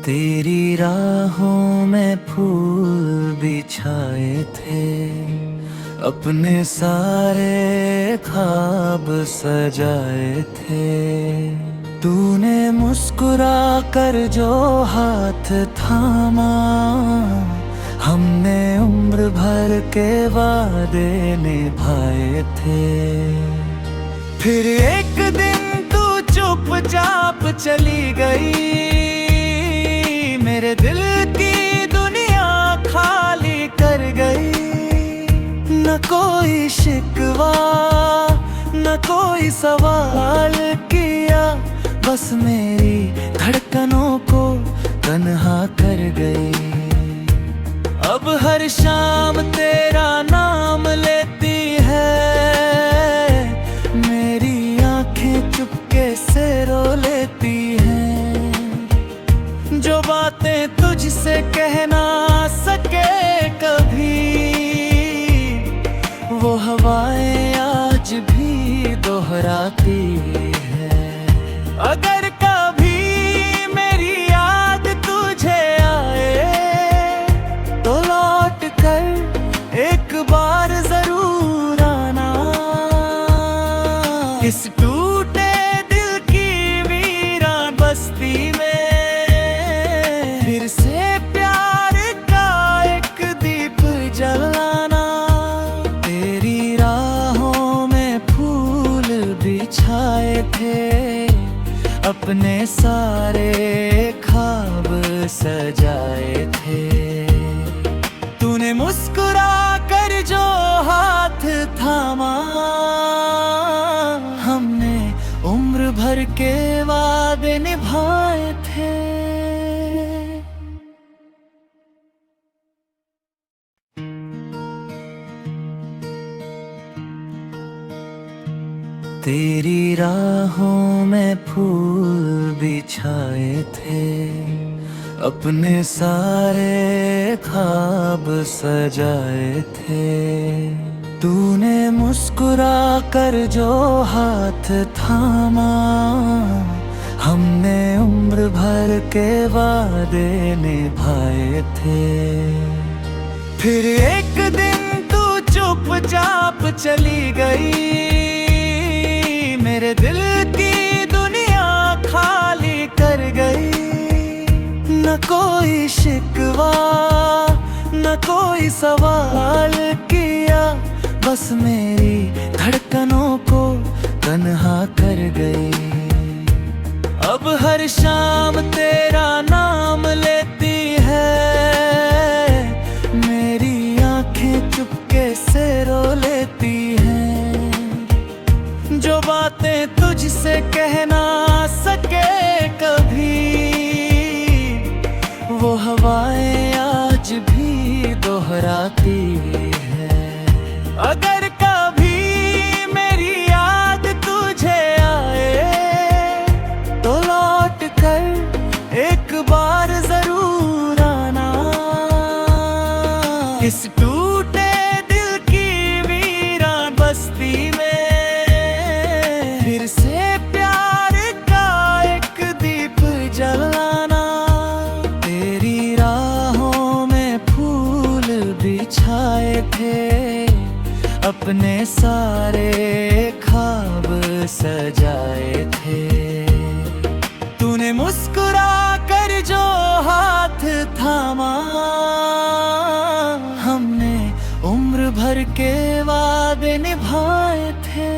तेरी राहों में फूल बिछाए थे, अपने सारे ख्वाब सजाए थे। तूने मुस्कुरा कर जो हाथ थामा, हमने उम्र भर के वादे निभाए थे। फिर एक दिन तू चुपचाप चली गई, मेरे दिल की दुनिया खाली कर गई। न कोई शिकवा न कोई सवाल किया, बस मेरी धड़कनों को तन्हा कर गई। अब हर शाम तेरा नाम लेती है, मेरी आंखें चुपके से रो लेती हैं। जो बातें तुझसे कह ना सके कभी, वो हवाएं आज भी दोहराती है। अगर कभी मेरी याद तुझे आए, तो लौट कर एक बार जरूर आना। इस टूटे दिल की वीरान बस्ती में फिर से प्यार का एक दीप जलाना। तेरी राहों में फूल बिछाए थे, अपने सारे ख्वाब सजाए थे। तूने मुस्कुरा कर जो हाथ थामा, हमने उम्र भर के वादे निभाए थे। तेरी राहों में फूल बिछाए थे, अपने सारे ख्वाब सजाए थे। तूने मुस्कुरा कर जो हाथ थामा, हमने उम्र भर के वादे निभाए थे। फिर एक दिन तू चुपचाप चली गई, मेरे दिल की दुनिया खाली कर गई। न कोई शिकवा न कोई सवाल किया, बस मेरी धड़कनों को तन्हा कर गई। अब हर शाम तेरा नाम लेती है, मेरी आंखें चुपके से रो लेती हैं। जो बातें तुझसे कह ना सके कभी, वो हवाएं आज भी दोहराती है। अगर कभी मेरी याद तुझे आए, तो लौट कर एक बार जरूर आना। इस टूटे दिल की वीरान बस्ती में फिर से प्यार का एक दीप जलाना। तेरी राहों में फूल बिछाए थे, अपने सारे ख्वाब सजाए थे। तूने मुस्कुरा कर जो हाथ थामा, हमने उम्र भर के वादे निभाए थे।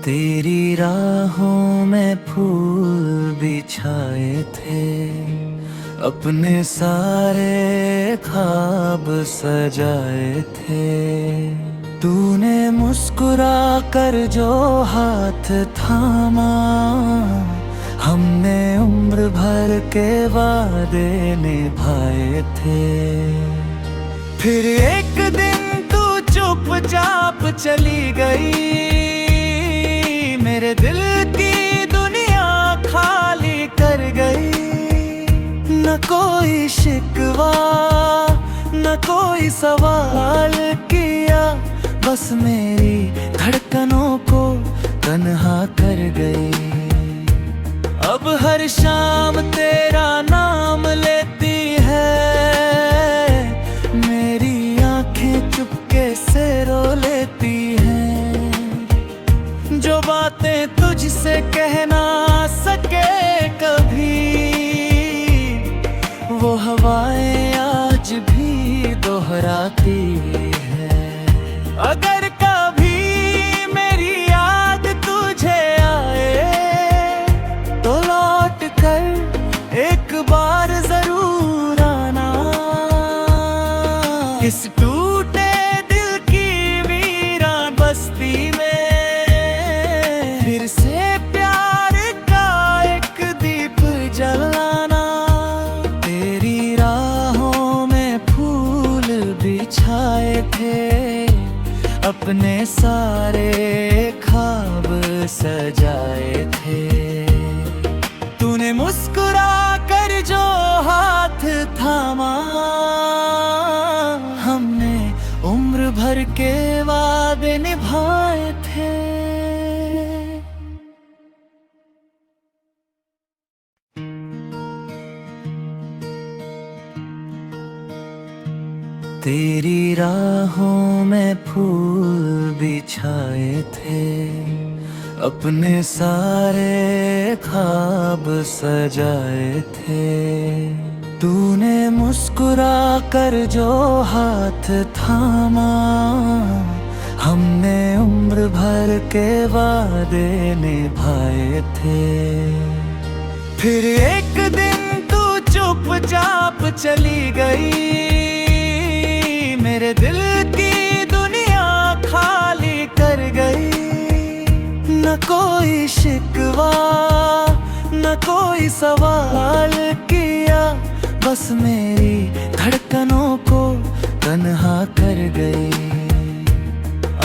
तेरी राहों में फूल बिछाए थे, अपने सारे ख्वाब सजाए थे। तूने मुस्कुरा कर जो हाथ थामा, हमने उम्र भर के वादे निभाए थे। फिर एक दिन तू चुपचाप चली गई, मेरे दिल की दुनिया खाली कर गई। न कोई शिकवा न कोई सवाल किया, बस मेरी धड़कनों को तन्हा कर गई। अब हर शाम तेरा नाम लेती है, मेरी आंखें चुपके से रो लेती हैं। जो बातें तुझसे कह ना सके कभी, वो हवाएं आज भी दोहराती है। अगर कभी मेरी याद तुझे आए, तो लौट कर एक बार जरूर आना। इस टूटे दिल की वीरान बस्ती में फिर से प्यार का एक दीप जलाना। तेरी राहों में फूल बिछाए थे, अपने सारे ख्वाब सजाए थे। तूने मुस्कुरा कर जो हाथ थामा, हमने उम्र भर के वादे निभाए थे। तेरी राहों में फूल बिछाए थे, अपने सारे ख्वाब सजाए थे। तूने मुस्कुरा कर जो हाथ थामा, हमने उम्र भर के वादे निभाए थे। फिर एक दिन तू चुपचाप चली गई, मेरे दिल की दुनिया खाली कर गई। न कोई शिकवा, न कोई सवाल किया, बस मेरी धड़कनों को तन्हा कर गई।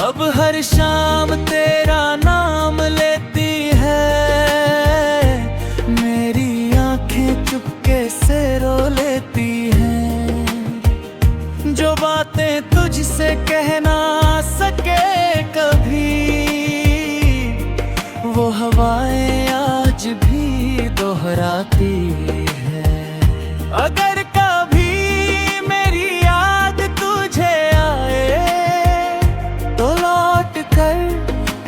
अब हर शाम तेरा नाम लेती है, मेरी आंखें चुपके से रो लेती हैं। जो बातें तुझसे कह ना सके कभी, वो हवाएं आज भी दोहराती है। अगर कभी मेरी याद तुझे आए, तो लौट कर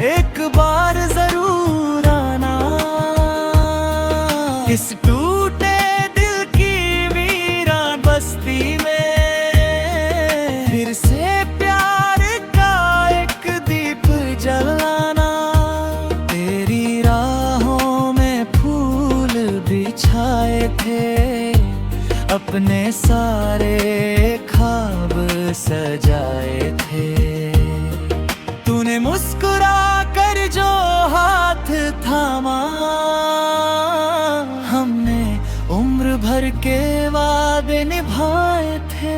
एक बार जरूर आना। इस टूटे दिल की वीरान बस्ती में फिर से प्यार का एक दीप जलाना। तेरी राहों में फूल बिछाए थे, अपने सारे ख्वाब सजाए थे। तूने मुस्कुरा कर जो हाथ थामा, हमने उम्र भर के वादे निभाए थे।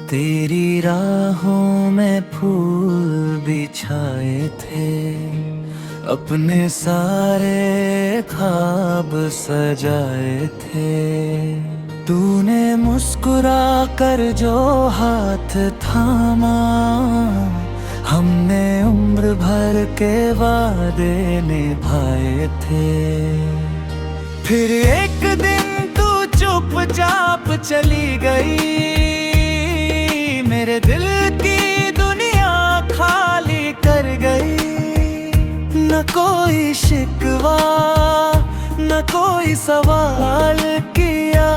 तेरी राहों में फूल बिछाए थे, अपने सारे ख्वाब सजाए थे। तूने मुस्कुरा कर जो हाथ थामा, हमने उम्र भर के वादे निभाए थे। फिर एक दिन तू चुपचाप चली गई, मेरे दिल की दुनिया खाली कर गई। न कोई शिकवा, न कोई सवाल किया,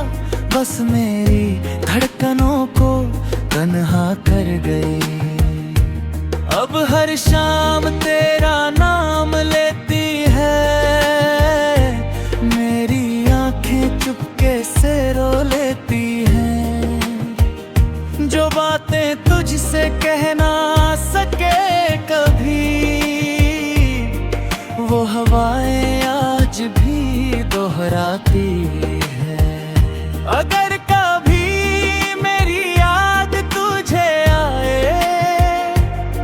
बस मेरी धड़कनों को तन्हा कर गई। अब हर शाम तेरा नाम लेती है, मेरी आंखें चुपके से रो लेती हैं। जो बातें तुझसे कह ना सके कभी, वो हवाएं आज भी दोहराती है। अगर कभी मेरी याद तुझे आए,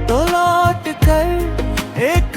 तो लौट कर एक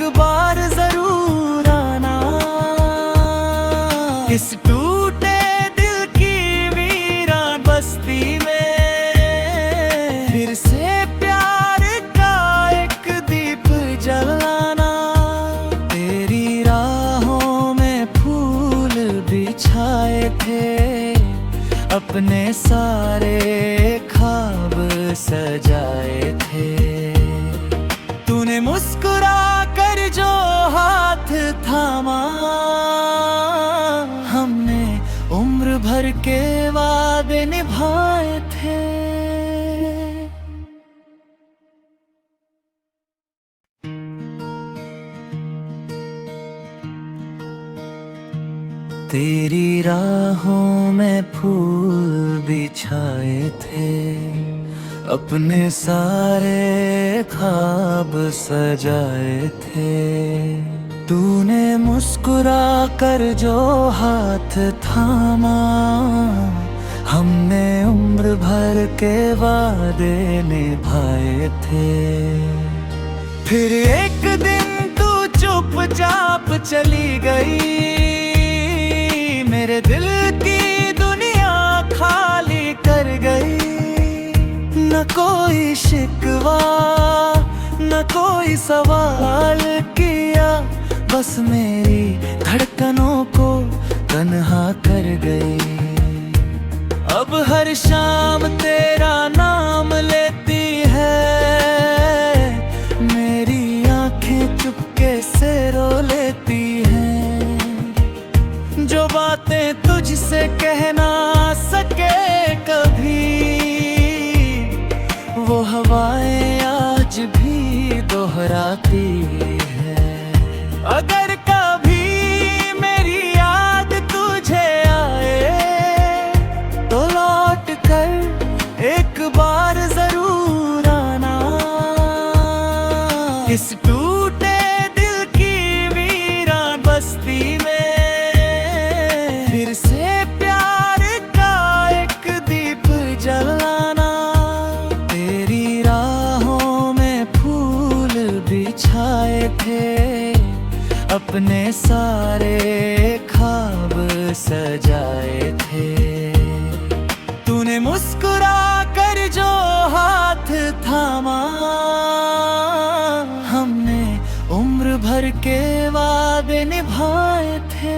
तेरी राहों में फूल बिछाए थे, अपने सारे ख्वाब सजाए थे। तूने मुस्कुरा कर जो हाथ थामा, हमने उम्र भर के वादे निभाए थे। फिर एक दिन तू चुपचाप चली गई, मेरे दिल की दुनिया खाली कर गई। न कोई शिकवा न कोई सवाल किया, बस मेरी धड़कनों को तन्हा कर गई। अब हर शाम तेरा नाम लेती है, मेरी आंखें चुपके से रो लेती हैं। जो बातें तुझसे कह ना सके कभी, वो हवाएं आज भी दोहराती है। अगर कभी मेरी याद तुझे आए, तो लौट कर एक बार जरूर आना। इस टूटे दिल की वीरान बस्ती में फिर से प्यार का एक दीप जलाना। तेरी राहों में फूल बिछाए थे, अपने सारे ख्वाब सजाए थे। तूने मुस्कुरा कर जो हाथ थामा, हमने उम्र भर के वादे निभाए थे।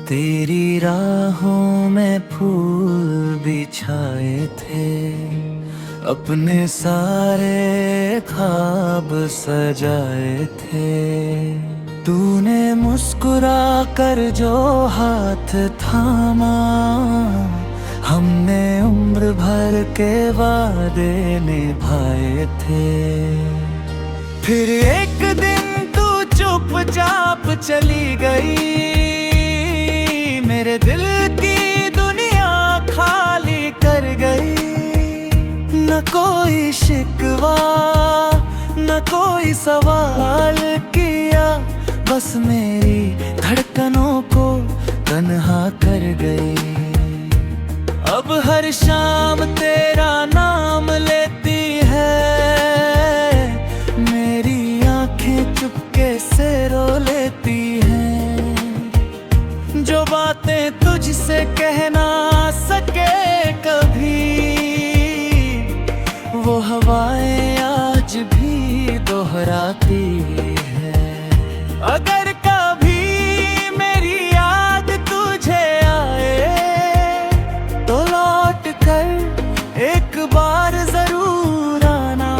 तेरी राहों में फूल बिछाए थे, अपने सारे ख्वाब सजाए थे। तूने मुस्कुरा कर जो हाथ थामा, हमने उम्र भर के वादे निभाए थे। फिर एक दिन तू चुपचाप चली गई, मेरे दिल की दुनिया खाली कर गई। न कोई शिकवा न कोई सवाल किया, बस मेरी धड़कनों को तन्हा कर गई। अब हर शाम तेरा नाम लेती है, मेरी आंखें चुपके से रो लेती हैं। जो बातें तुझसे कह ना सके कभी, वो हवाएं आज भी दोहराती है। अगर कभी मेरी याद तुझे आए, तो लौट कर एक बार जरूर आना।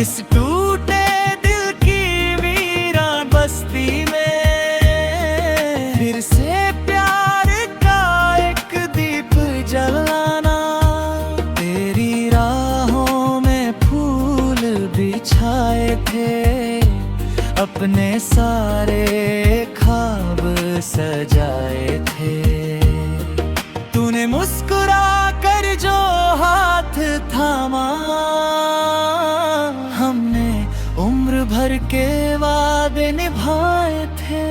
इस टूटे दिल की वीरान बस्ती में फिर से प्यार का एक दीप जलाना। तेरी राहों में फूल बिछाए थे, अपने सारे ख्वाब सजाए थे। तूने मुस्कुरा कर जो हाथ थामा, हमने उम्र भर के वादे निभाए थे।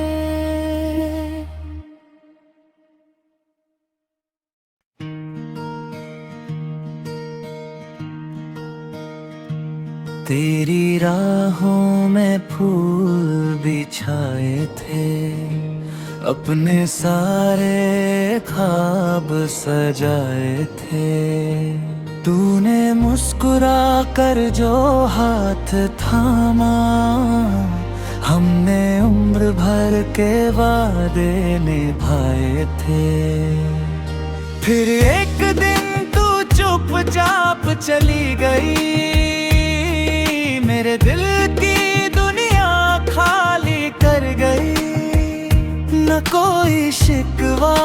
तेरी राहों में फूल बिछाए थे, अपने सारे ख्वाब सजाए थे। तूने मुस्कुरा कर जो हाथ थामा, हमने उम्र भर के वादे निभाए थे। फिर एक दिन तू चुपचाप चली गई, मेरे दिल की दुनिया खाली कर गई। न कोई शिकवा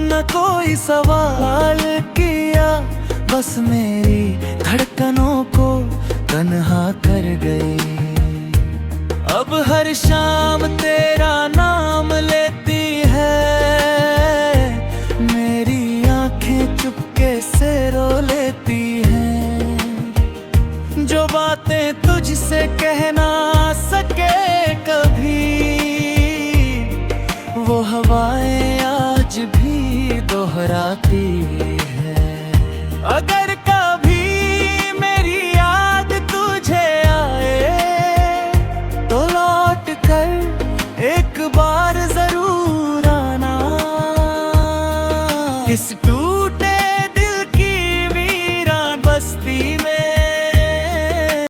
न ना कोई सवाल किया, बस मेरी धड़कनों को तन्हा कर गई। अब हर शाम तेरा नाम लेती है, मेरी आंखें चुपके से रो लेती हैं। जो बातें तुझसे कह ना सके कभी, वो हवाएं आज भी दोहराती है। अगर